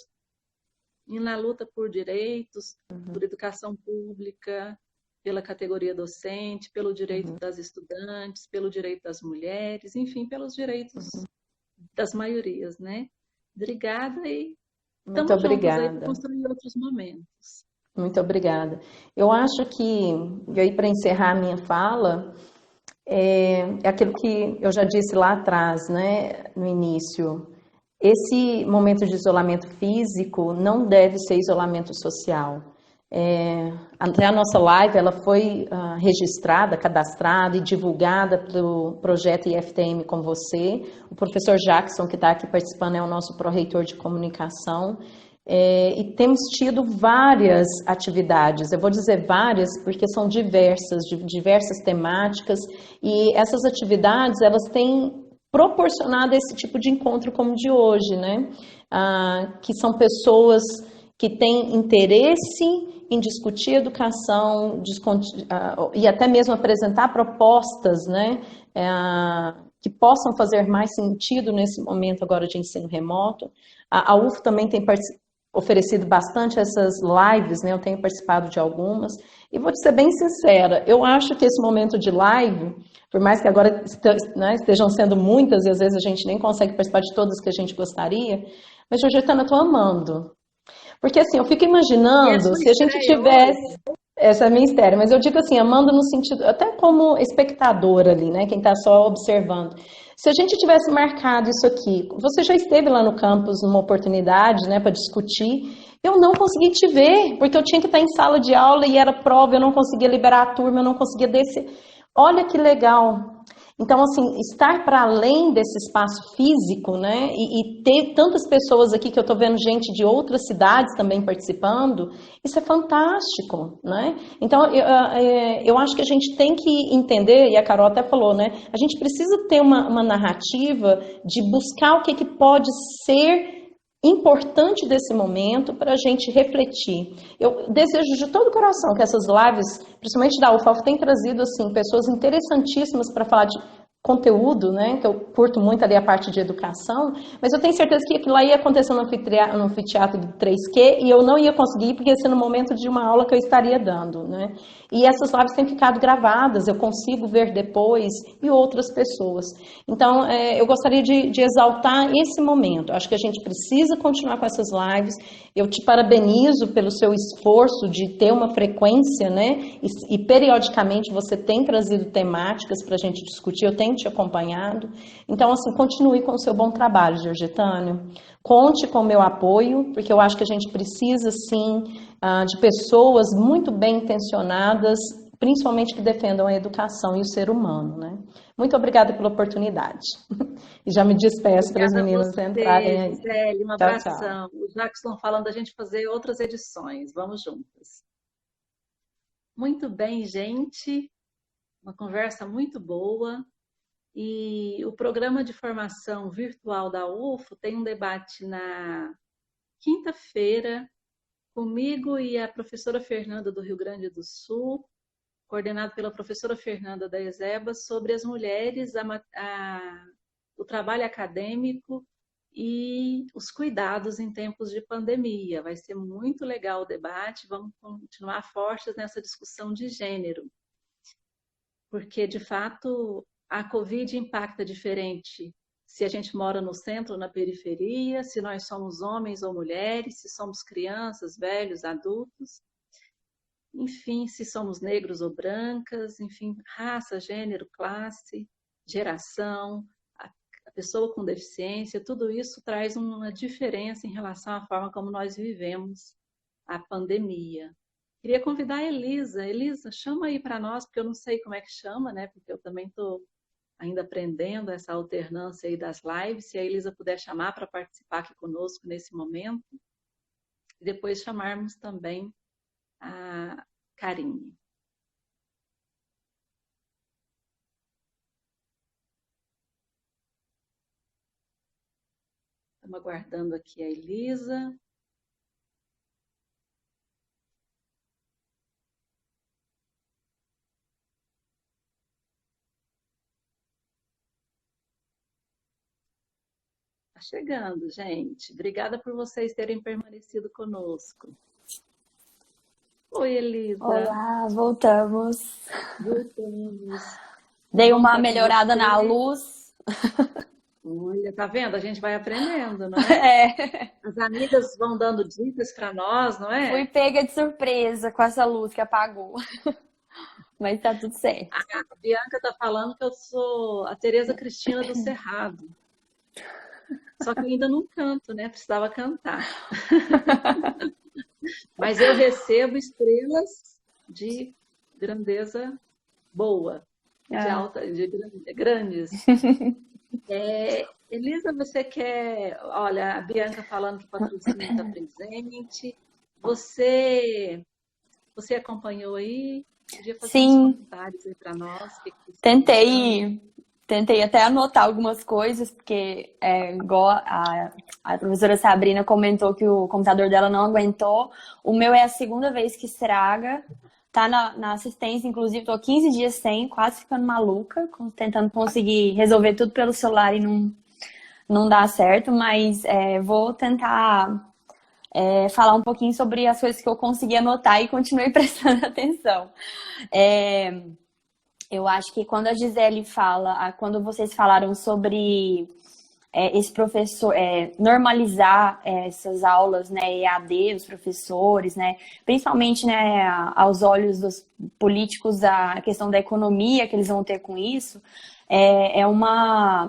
na luta por direitos, por educação pública, pela categoria docente, pelo direito Uhum. das estudantes, pelo direito das mulheres, enfim, pelos direitos Uhum. das maiorias, né? Obrigada e Muito estamos juntas aí para obrigada. construir outros momentos. Muito obrigada. Eu acho que, e aí para encerrar a minha fala, é aquilo que eu já disse lá atrás, né, no início. Esse momento de isolamento físico não deve ser isolamento social. Até a nossa live ela foi registrada, cadastrada e divulgada pelo projeto IFTM com você. O professor Jackson, que está aqui participando, é o nosso pró-reitor de comunicação. E temos tido várias atividades, eu vou dizer várias porque são diversas, de diversas temáticas, e essas atividades elas têm proporcionado esse tipo de encontro como o de hoje, né? Que são pessoas que têm interesse em discutir educação e até mesmo apresentar propostas, né? Que possam fazer mais sentido nesse momento agora de ensino remoto. A UF também tem oferecido bastante essas lives, né? Eu tenho participado de algumas. E vou te ser bem sincera, eu acho que esse momento de live, por mais que agora né, estejam sendo muitas e às vezes a gente nem consegue participar de todas que a gente gostaria, mas, Georgetana, eu estou amando. Porque assim, eu fico E a imaginando sua se a gente estreia tivesse. hoje? Essa é a minha estéreo, mas eu digo assim, amando no sentido, até como espectador ali, né? Quem está só observando. Se a gente tivesse marcado isso aqui, você já esteve lá no campus numa oportunidade, né, para discutir. Eu não consegui te ver, porque eu tinha que estar em sala de aula e era prova, eu não conseguia liberar a turma, eu não conseguia descer. Olha que legal. Então, assim, estar para além desse espaço físico, né, e ter tantas pessoas aqui, que eu estou vendo gente de outras cidades também participando, isso é fantástico, né? Então, eu acho que a gente tem que entender, e a Carol até falou, né, a gente precisa ter uma narrativa de buscar o que pode ser importante desse momento para a gente refletir. Eu desejo de todo o coração que essas lives, principalmente da UFAF, tenham trazido assim, pessoas interessantíssimas para falar de conteúdo, né, que eu curto muito ali a parte de educação, mas eu tenho certeza que aquilo lá ia acontecer no anfiteatro de 3Q e eu não ia conseguir porque ia ser no momento de uma aula que eu estaria dando, né? E essas lives têm ficado gravadas, eu consigo ver depois e outras pessoas. Então, eu gostaria de exaltar esse momento. Acho que a gente precisa continuar com essas lives. Eu te parabenizo pelo seu esforço de ter uma frequência, né? E periodicamente você tem trazido temáticas para a gente discutir. Eu tenho te acompanhado. Então, assim, continue com o seu bom trabalho, Georgetânio. Conte com o meu apoio, porque eu acho que a gente precisa, sim, de pessoas muito bem intencionadas, principalmente que defendam a educação e o ser humano, né? Muito obrigada pela oportunidade. E já me despeço para as Obrigada a meninas entrarem você, aí. Gisele. Um Tchau, tchau. abração. O Jackson falando da gente fazer outras edições. Vamos juntas. Muito bem, gente. Uma conversa muito boa. E o programa de formação virtual da UFO tem um debate na quinta-feira, comigo e a professora Fernanda do Rio Grande do Sul, coordenado pela professora Fernanda da ESEBA, sobre as mulheres, o trabalho acadêmico e os cuidados em tempos de pandemia. Vai ser muito legal o debate, vamos continuar fortes nessa discussão de gênero, porque, de fato, a Covid impacta diferente se a gente mora no centro ou na periferia, se nós somos homens ou mulheres, se somos crianças, velhos, adultos, enfim, se somos negros ou brancas, enfim, raça, gênero, classe, geração, a pessoa com deficiência, tudo isso traz uma diferença em relação à forma como nós vivemos a pandemia. Queria convidar a Elisa. Elisa, chama aí para nós, porque eu não sei como é que chama, né? Porque eu também estou ainda aprendendo essa alternância aí das lives. Se a Elisa puder chamar para participar aqui conosco nesse momento, e depois chamarmos também a Karine. Estamos aguardando aqui a Elisa. Está chegando, gente. Obrigada por vocês terem permanecido conosco. Oi, Elisa. Olá, voltamos. Voltamos. Dei Bom uma estar com melhorada você. na luz. Olha, tá vendo? A gente vai aprendendo, não é? É, As amigas vão dando dicas para nós, não fui é? pega de surpresa com essa luz que apagou. Mas tá tudo certo. A Bianca tá falando que eu sou a Tereza Cristina do Cerrado. Só que eu ainda não canto, né? Precisava cantar. Mas eu recebo estrelas de grandeza boa, de Ah, alta, de grandes. Elisa, você quer. Olha, a Bianca falando que o patrocínio está presente. Você acompanhou aí? Podia fazer uns sim, comentários aí para nós, o que que você está achando? tentei até anotar algumas coisas, porque igual a professora Sabrina comentou que o computador dela não aguentou. O meu é a segunda vez que estraga. Tá na assistência, inclusive, tô 15 dias sem, quase ficando maluca, tentando conseguir resolver tudo pelo celular e não dá certo, mas vou tentar falar um pouquinho sobre as coisas que eu consegui anotar e continuei prestando atenção. É, eu acho que quando a Gisele fala, quando vocês falaram sobre esse professor, normalizar essas aulas, né, EAD, os professores, né, principalmente, né, aos olhos dos políticos, a questão da economia que eles vão ter com isso,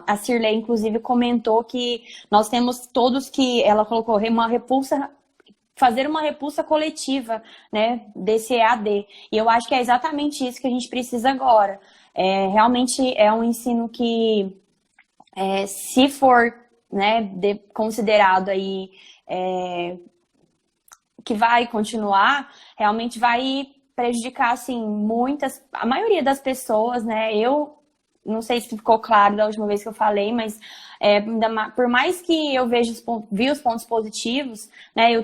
a Cirlei, inclusive, comentou que nós temos todos que, ela colocou fazer uma repulsa coletiva, né, desse EAD. E eu acho que é exatamente isso que a gente precisa agora. Realmente é um ensino que, se for, né, considerado aí que vai continuar, realmente vai prejudicar, assim, a maioria das pessoas, né? Eu não sei se ficou claro da última vez que eu falei, mas por mais que eu vi os pontos positivos, né, eu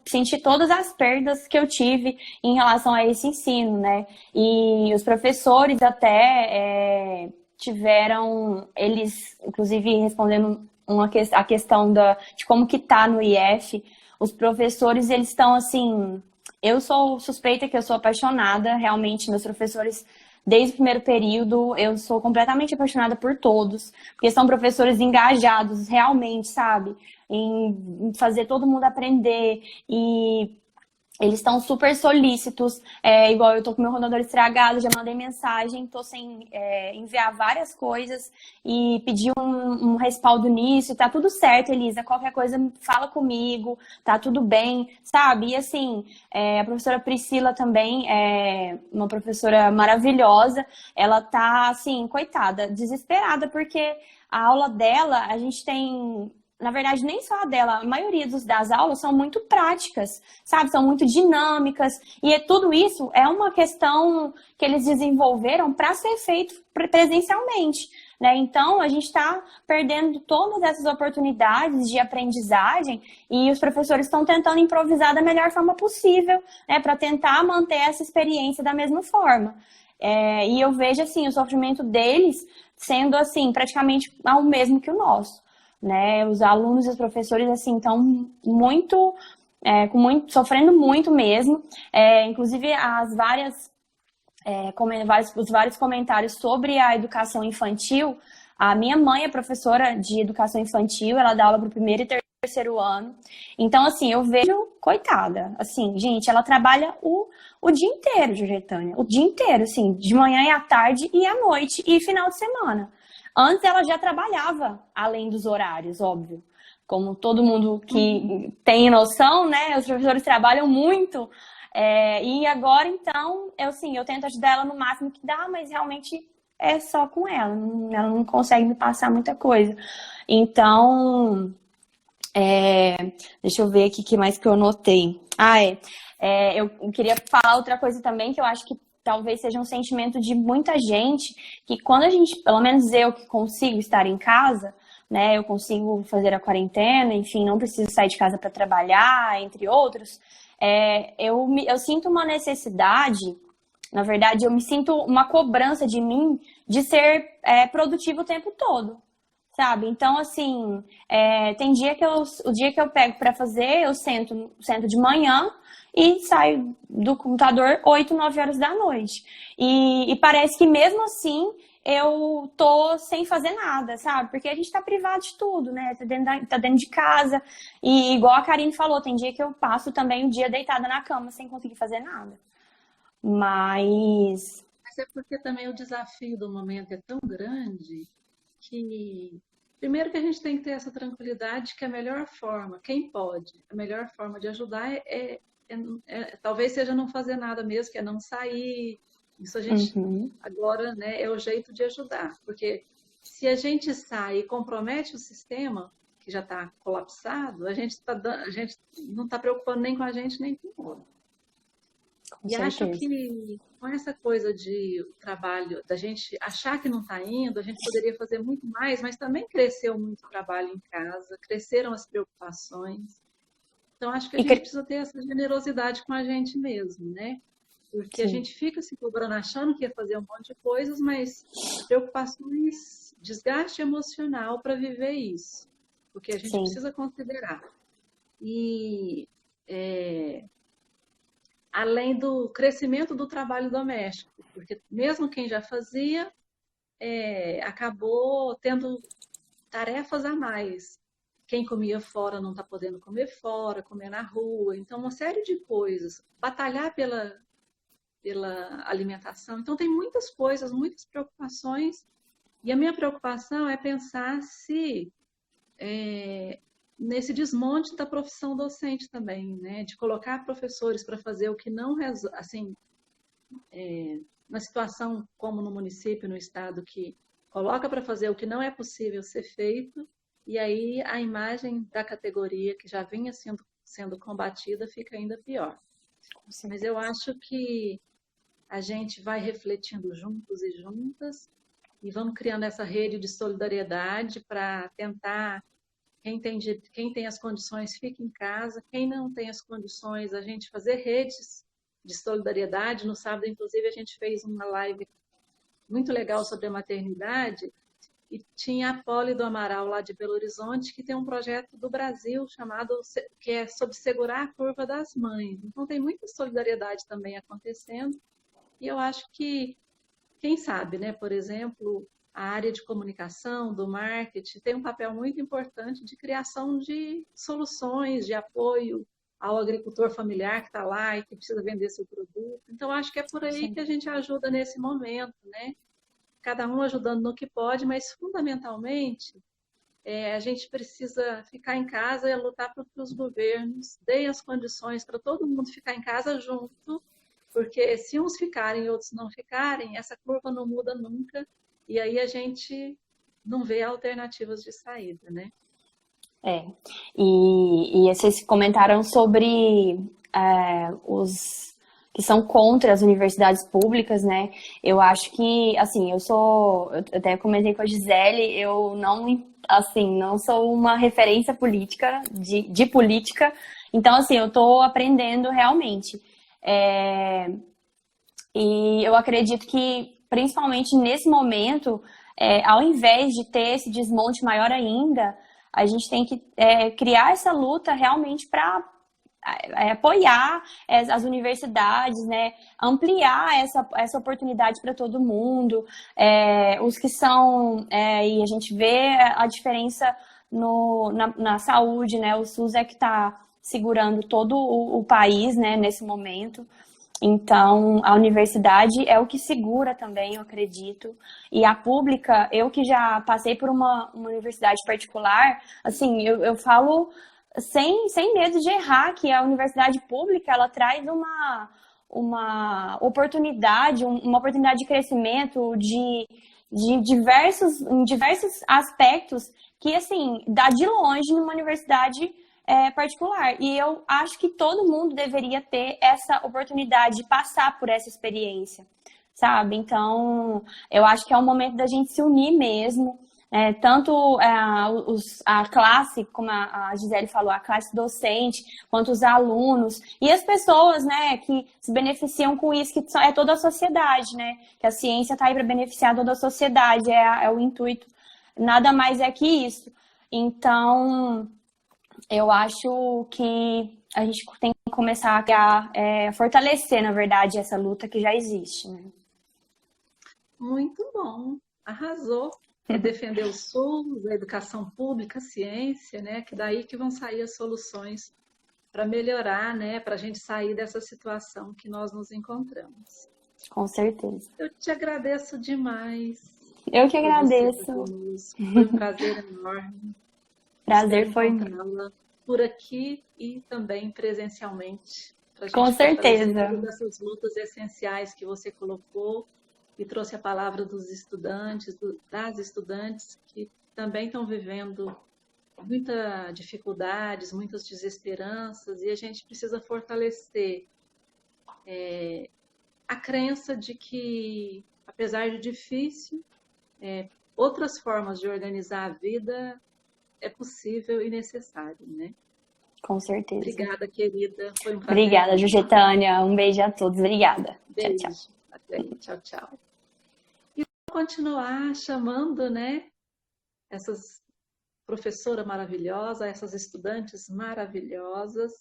senti todas as perdas que eu tive em relação a esse ensino, né? E os professores até tiveram, eles, inclusive, respondendo a questão de como que tá no IF, os professores, eles estão assim, eu sou suspeita que eu sou apaixonada, realmente, meus professores, desde o primeiro período, eu sou completamente apaixonada por todos, porque são professores engajados, realmente, sabe, em fazer todo mundo aprender, e eles estão super solícitos, igual eu tô com meu rondador estragado, já mandei mensagem, tô sem enviar várias coisas e pedi um respaldo nisso, tá tudo certo, Elisa, qualquer coisa fala comigo, tá tudo bem, sabe? E assim, a professora Priscila também é uma professora maravilhosa, ela tá assim, coitada, desesperada, porque a aula dela, a gente tem... Na verdade, nem só a dela, a maioria das aulas são muito práticas, sabe? São muito dinâmicas. E tudo isso é uma questão que eles desenvolveram para ser feito presencialmente, né? Então, a gente está perdendo todas essas oportunidades de aprendizagem e os professores estão tentando improvisar da melhor forma possível, né? Para tentar manter essa experiência da mesma forma. E eu vejo, assim, o sofrimento deles sendo, assim, praticamente o mesmo que o nosso. Né, os alunos e os professores assim estão sofrendo muito mesmo, inclusive os vários comentários sobre a educação infantil. A minha mãe é professora de educação infantil, ela dá aula para o primeiro e terceiro ano, então assim, eu vejo, coitada, assim, gente, ela trabalha o dia inteiro, Georgetânia, o dia inteiro, assim, de manhã e à tarde e à noite e final de semana. Antes ela já trabalhava, além dos horários, óbvio. Como todo mundo que tem noção, né? Os professores trabalham muito. E agora, então, eu tento ajudar ela no máximo que dá, mas realmente é só com ela. Ela não consegue me passar muita coisa. Então, deixa eu ver aqui o que mais que eu anotei. Eu queria falar outra coisa também, que eu acho que talvez seja um sentimento de muita gente, que quando a gente, pelo menos eu que consigo estar em casa, né? Eu consigo fazer a quarentena, enfim, não preciso sair de casa para trabalhar, entre outros. Eu sinto uma necessidade, na verdade, eu me sinto uma cobrança de mim de ser produtivo o tempo todo, sabe? Então, assim, tem dia que o dia que eu pego para fazer, eu sento de manhã e saio do computador 8, 9 horas da noite. E parece que mesmo assim eu tô sem fazer nada, sabe? Porque a gente tá privado de tudo, né? Tá dentro de casa. E igual a Karine falou, tem dia que eu passo também o dia deitada na cama sem conseguir fazer nada. Mas Mas é porque também o desafio do momento é tão grande que, primeiro que a gente tem que ter essa tranquilidade que a melhor forma, quem pode, a melhor forma de ajudar talvez seja não fazer nada mesmo, que é não sair. Isso a gente agora, né, é o jeito de ajudar, porque se a gente sai e compromete o sistema, que já está colapsado, a gente não está preocupando nem com a gente, nem com o outro. com E acho certeza. que com essa coisa de trabalho, da gente achar que não está indo, a gente poderia fazer muito mais, mas também cresceu muito o trabalho em casa, cresceram as preocupações. Então, acho que a gente precisa ter essa generosidade com a gente mesmo, né? Porque a Sim. gente fica se cobrando achando que ia fazer um monte de coisas, mas preocupações, desgaste emocional para viver isso. Porque a gente Sim. precisa considerar. E além do crescimento do trabalho doméstico, porque mesmo quem já fazia acabou tendo tarefas a mais. Quem comia fora não está podendo comer fora, comer na rua. Então, uma série de coisas. Batalhar pela alimentação. Então, tem muitas coisas, muitas preocupações. E a minha preocupação é pensar se nesse desmonte da profissão docente também, né? De colocar professores para fazer o que não assim, na situação como no município, no estado, que coloca para fazer o que não é possível ser feito, e aí a imagem da categoria que já vinha sendo combatida fica ainda pior. Mas eu acho que a gente vai refletindo juntos e juntas e vamos criando essa rede de solidariedade para tentar, quem tem as condições fica em casa, quem não tem as condições, a gente fazer redes de solidariedade. No sábado, inclusive, a gente fez uma live muito legal sobre a maternidade e tinha a Poli do Amaral, lá de Belo Horizonte, que tem um projeto do Brasil que é sobre segurar a curva das mães. Então, tem muita solidariedade também acontecendo. E eu acho que, quem sabe, né? Por exemplo, a área de comunicação, do marketing, tem um papel muito importante de criação de soluções, de apoio ao agricultor familiar que está lá e que precisa vender seu produto. Então, acho que é por aí que a gente ajuda nesse momento, né? Cada um ajudando no que pode, mas fundamentalmente a gente precisa ficar em casa e lutar para que os governos deem as condições para todo mundo ficar em casa junto, porque se uns ficarem e outros não ficarem, essa curva não muda nunca e aí a gente não vê alternativas de saída, né? E vocês comentaram sobre os que são contra as universidades públicas, né? Eu acho que, assim, eu até comentei com a Gisele, eu não sou uma referência política, de política, então, assim, eu tô aprendendo realmente. E eu acredito que, principalmente nesse momento, ao invés de ter esse desmonte maior ainda, a gente tem que criar essa luta realmente para apoiar as universidades, né? Ampliar essa oportunidade para todo mundo, os que são, e a gente vê a diferença na saúde, né? O SUS é que está segurando todo o país, né, nesse momento. Então, a universidade é o que segura também, eu acredito. E a pública, eu que já passei por uma universidade particular, assim, eu falo sem medo de errar, que a universidade pública, ela traz uma oportunidade de crescimento em diversos aspectos que, assim, dá de longe numa universidade particular. E eu acho que todo mundo deveria ter essa oportunidade de passar por essa experiência, sabe? Então, eu acho que é o momento da gente se unir mesmo, Tanto a classe, como a Gisele falou, a classe docente, quanto os alunos e as pessoas, né, que se beneficiam com isso, que é toda a sociedade, né? Que a ciência está aí para beneficiar toda a sociedade, é o intuito, nada mais é que isso. Então, eu acho que a gente tem que começar a fortalecer, na verdade, essa luta que já existe, né? Muito bom, arrasou. É defender o SUS, a educação pública, a ciência, né? Que daí que vão sair as soluções para melhorar, né? Para a gente sair dessa situação que nós nos encontramos. Com certeza. Eu te agradeço demais. Eu que agradeço. Foi um prazer enorme. Prazer foi por aqui e também presencialmente. Com certeza. Todas essas lutas essenciais que você colocou e trouxe a palavra dos estudantes, das estudantes que também estão vivendo muitas dificuldades, muitas desesperanças, e a gente precisa fortalecer a crença de que, apesar de difícil, outras formas de organizar a vida é possível e necessário, né? Com certeza. Obrigada, querida. Foi um prazer. Obrigada, Jujetânia. Um beijo a todos. Obrigada. Beijo. Tchau, tchau. Até. Tchau, tchau. E vou continuar chamando, né, essas professoras maravilhosas, essas estudantes maravilhosas,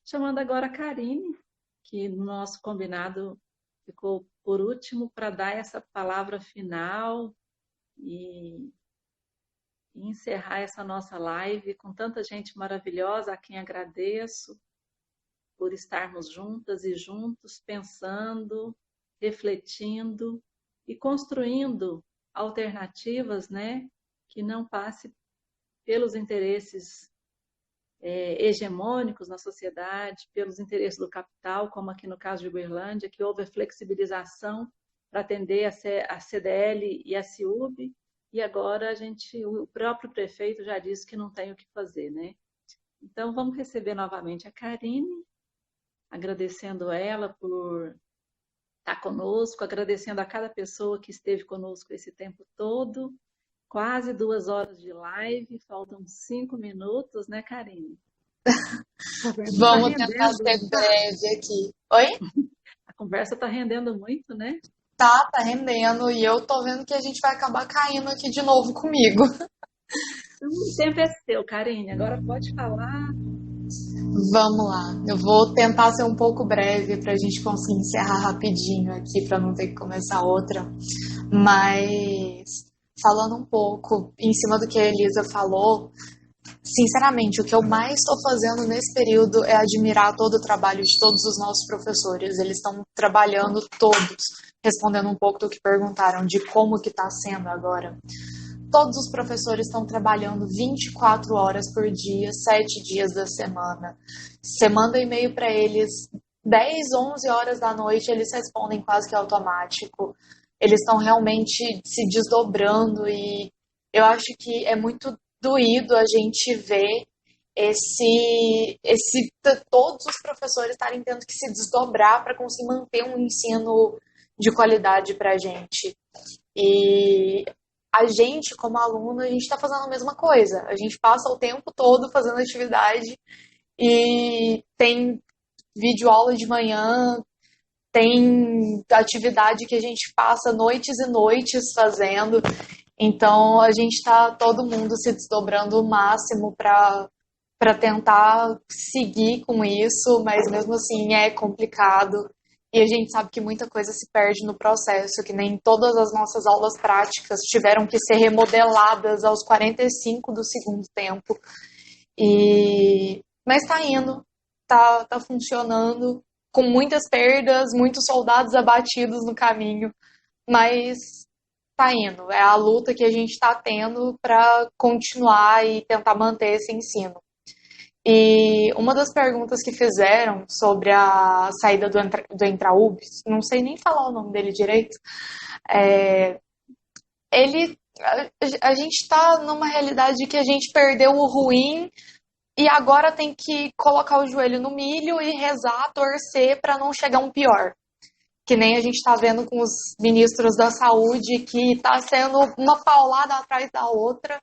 chamando agora a Karine, que no nosso combinado ficou por último para dar essa palavra final e encerrar essa nossa live com tanta gente maravilhosa, a quem agradeço por estarmos juntas e juntos, pensando, refletindo e construindo alternativas, né, que não passe pelos interesses hegemônicos na sociedade, pelos interesses do capital, como aqui no caso de Uberlândia, que houve a flexibilização para atender a CDL e a CIUB, e agora o próprio prefeito já disse que não tem o que fazer, né? Então, vamos receber novamente a Karine, agradecendo ela por estar conosco, agradecendo a cada pessoa que esteve conosco esse tempo todo. Quase 2 horas de live, faltam 5 minutos, né, Karine? Vamos tentar ser breve aqui. Oi? A conversa está rendendo muito, né? Tá rendendo, e eu tô vendo que a gente vai acabar caindo aqui de novo comigo. O tempo é seu, Karine, agora pode falar. Vamos lá, eu vou tentar ser um pouco breve para a gente conseguir encerrar rapidinho aqui, para não ter que começar outra. Mas, falando um pouco em cima do que a Elisa falou, sinceramente, o que eu mais estou fazendo nesse período é admirar todo o trabalho de todos os nossos professores. Eles estão trabalhando todos, respondendo um pouco do que perguntaram, de como que está sendo agora. Todos os professores estão trabalhando 24 horas por dia, 7 dias da semana. Você manda e-mail para eles, 10, 11 horas da noite, eles respondem quase que automático. Eles estão realmente se desdobrando e eu acho que é muito doído a gente ver todos os professores estarem tendo que se desdobrar para conseguir manter um ensino de qualidade para a gente. E a gente, como aluno, a gente está fazendo a mesma coisa. A gente passa o tempo todo fazendo atividade e tem videoaula de manhã, tem atividade que a gente passa noites e noites fazendo. Então, a gente está todo mundo se desdobrando o máximo para tentar seguir com isso, mas mesmo assim é complicado. E a gente sabe que muita coisa se perde no processo, que nem todas as nossas aulas práticas tiveram que ser remodeladas aos 45 do segundo tempo. Mas está indo, tá funcionando, com muitas perdas, muitos soldados abatidos no caminho, mas está indo. É a luta que a gente está tendo para continuar e tentar manter esse ensino. E uma das perguntas que fizeram sobre a saída do Entraub, não sei nem falar o nome dele direito, a gente está numa realidade que a gente perdeu o ruim e agora tem que colocar o joelho no milho e rezar, torcer para não chegar um pior. Que nem a gente está vendo com os ministros da saúde, que está sendo uma paulada atrás da outra,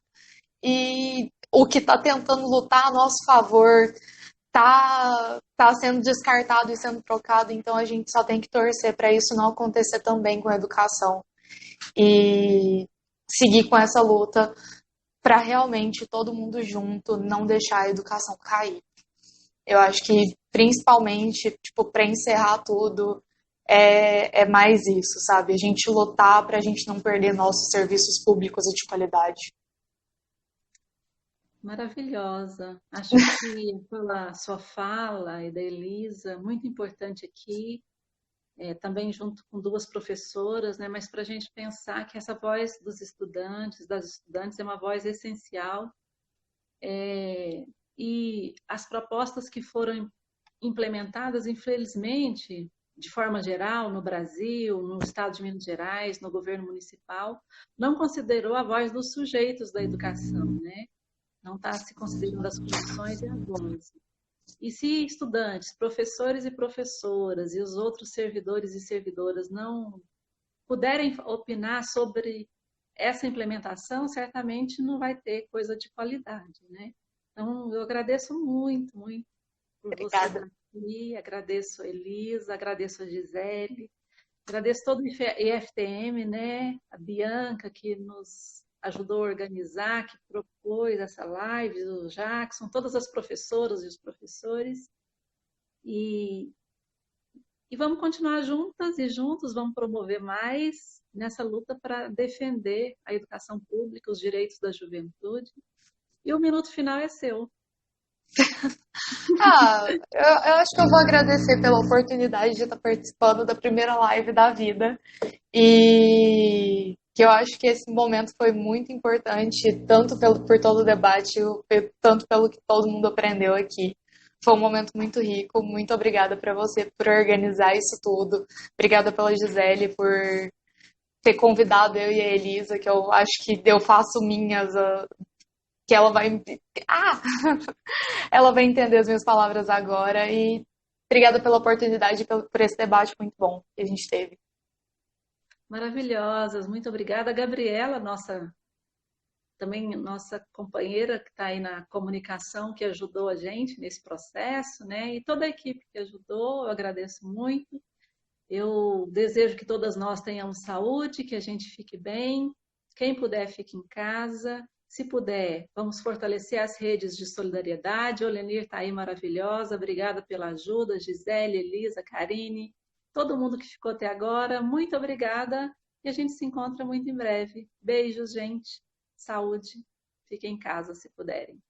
e o que está tentando lutar a nosso favor tá sendo descartado e sendo trocado, então a gente só tem que torcer para isso não acontecer também com a educação e seguir com essa luta para realmente todo mundo junto não deixar a educação cair. Eu acho que principalmente, tipo, para encerrar tudo, é mais isso, sabe? A gente lutar para a gente não perder nossos serviços públicos e de qualidade. Maravilhosa. Acho que pela sua fala e da Elisa, muito importante aqui, também junto com duas professoras, né? Mas para a gente pensar que essa voz dos estudantes, das estudantes, é uma voz essencial. E as propostas que foram implementadas, infelizmente, de forma geral, no Brasil, no estado de Minas Gerais, no governo municipal, não considerou a voz dos sujeitos da educação, né? Não está se considerando as condições e as vozes. E se estudantes, professores e professoras e os outros servidores e servidoras não puderem opinar sobre essa implementação, certamente não vai ter coisa de qualidade, né? Então, eu agradeço muito, muito por você estar aqui, agradeço a Elisa, agradeço a Gisele, agradeço todo o IFTM, né? A Bianca, que nos ajudou a organizar, que propôs essa live, o Jackson, todas as professoras e os professores. E vamos continuar juntas e juntos, vamos promover mais nessa luta para defender a educação pública, os direitos da juventude. E o minuto final é seu. Eu acho que eu vou agradecer pela oportunidade de estar participando da primeira live da vida. E que eu acho que esse momento foi muito importante, tanto por todo o debate, tanto pelo que todo mundo aprendeu aqui. Foi um momento muito rico. Muito obrigada para você por organizar isso tudo. Obrigada pela Gisele por ter convidado eu e a Elisa, que eu acho que eu faço minhas, que ela vai... ela vai entender as minhas palavras agora. E obrigada pela oportunidade, por esse debate muito bom que a gente teve. Maravilhosas, muito obrigada. Gabriela, também nossa companheira que está aí na comunicação, que ajudou a gente nesse processo, né? E toda a equipe que ajudou, eu agradeço muito. Eu desejo que todas nós tenhamos saúde, que a gente fique bem. Quem puder, fique em casa. Se puder, vamos fortalecer as redes de solidariedade. Olenir está aí maravilhosa. Obrigada pela ajuda. Gisele, Elisa, Karine, todo mundo que ficou até agora. Muito obrigada. E a gente se encontra muito em breve. Beijos, gente. Saúde. Fiquem em casa se puderem.